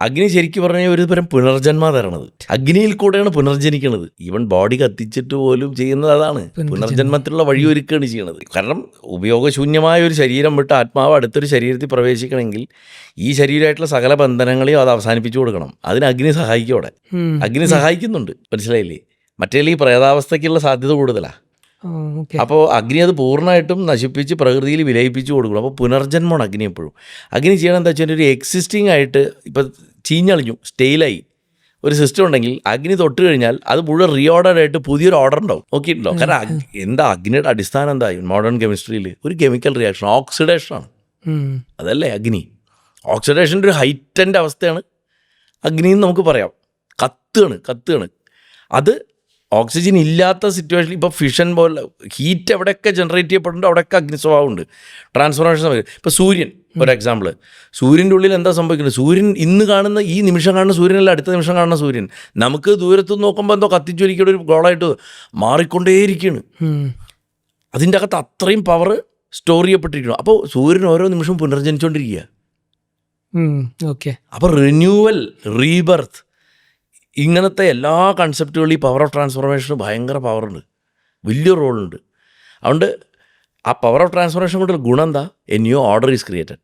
അഗ്നി ശരിക്കും പറഞ്ഞാൽ ഒരു തരം പുനർജന്മ തരണത്. അഗ്നിയിൽ കൂടെയാണ് പുനർജനിക്കണത്. ഈവൻ ബോഡി കത്തിച്ചിട്ട് പോലും ചെയ്യുന്നത് അതാണ്, പുനർജന്മത്തിലുള്ള വഴിയൊരുക്കുകയാണ് ചെയ്യണത്. കാരണം ഉപയോഗശൂന്യമായ ഒരു ശരീരം വിട്ട് ആത്മാവ് അടുത്തൊരു ശരീരത്തിൽ പ്രവേശിക്കണമെങ്കിൽ ഈ ശരീരമായിട്ടുള്ള സകല ബന്ധനങ്ങളെയും അത് അവസാനിപ്പിച്ചു കൊടുക്കണം. അതിന് അഗ്നി സഹായിക്കും. അവിടെ അഗ്നി സഹായിക്കുന്നുണ്ട്, മനസ്സിലായില്ലേ? മറ്റേ ഈ പ്രേതാവസ്ഥയ്ക്കുള്ള സാധ്യത കൂടുതലാണ്. അപ്പോൾ അഗ്നി അത് പൂർണ്ണമായിട്ടും നശിപ്പിച്ച് പ്രകൃതിയിൽ വിലയിപ്പിച്ച് കൊടുക്കണം. അപ്പോൾ പുനർജന്മമാണ് അഗ്നി എപ്പോഴും. അഗ്നി ചെയ്യണം എന്താ വെച്ചാൽ ഒരു എക്സിസ്റ്റിംഗ് ആയിട്ട് ഇപ്പം ചീഞ്ഞളിഞ്ഞു സ്റ്റെയിലായി ഒരു സിസ്റ്റം ഉണ്ടെങ്കിൽ അഗ്നി തൊട്ട് കഴിഞ്ഞാൽ അത് മുഴുവൻ റീഓർഡർ ആയിട്ട് പുതിയൊരു ഓർഡർ ഉണ്ടാവും. നോക്കിയിട്ടുണ്ടോ? കാരണം എന്താ അഗ്നിയുടെ അടിസ്ഥാനം എന്താ? മോഡേൺ കെമിസ്ട്രിയിൽ ഒരു കെമിക്കൽ റിയാക്ഷൻ, ഓക്സിഡേഷനാണ്. അതല്ലേ അഗ്നി? ഓക്സിഡേഷൻ്റെ ഒരു ഹൈറ്റൻ്റെ അവസ്ഥയാണ് അഗ്നി എന്ന് നമുക്ക് പറയാം. കത്തുകയാണ്. അത് ഓക്സിജൻ ഇല്ലാത്ത സിറ്റുവേഷനിൽ ഇപ്പോൾ ഫിഷൻ പോലെ ഹീറ്റ് എവിടെയൊക്കെ ജനറേറ്റ് ചെയ്യപ്പെടുന്നുണ്ട് അവിടെയൊക്കെ അഗ്നിസ്വഭാവമുണ്ട്. ട്രാൻസ്ഫോർമേഷൻ സംഭവിക്കും. ഇപ്പോൾ സൂര്യൻ ഒരു എക്സാമ്പിൾ. സൂര്യൻ്റെ ഉള്ളിൽ എന്താ സംഭവിക്കുന്നത്? സൂര്യൻ ഇന്ന് കാണുന്ന ഈ നിമിഷം കാണുന്ന സൂര്യനല്ല അടുത്ത നിമിഷം കാണുന്ന സൂര്യൻ. നമുക്ക് ദൂരത്ത് നോക്കുമ്പോൾ എന്തോ കത്തിച്ചൊലിക്കുന്ന ഒരു ഗോളായിട്ട് മാറിക്കൊണ്ടേയിരിക്കുകയാണ്. അതിൻ്റെ അകത്ത് അത്രയും പവർ സ്റ്റോർ ചെയ്യപ്പെട്ടിരിക്കണം. അപ്പോൾ സൂര്യൻ ഓരോ നിമിഷവും പുനർജനിച്ചുകൊണ്ടിരിക്കുക. അപ്പോൾ റിന്യൂവൽ, റീബർത്ത്, ഇങ്ങനത്തെ എല്ലാ കൺസെപ്റ്റുകളും ഈ പവർ ഓഫ് ട്രാൻസ്ഫോർമേഷന് ഭയങ്കര പവറുണ്ട്, വലിയ റോളുണ്ട്. അതുകൊണ്ട് ആ പവർ ഓഫ് ട്രാൻസ്ഫോർമേഷൻ കൊണ്ടുള്ള ഗുണം എന്താ? A new order is created.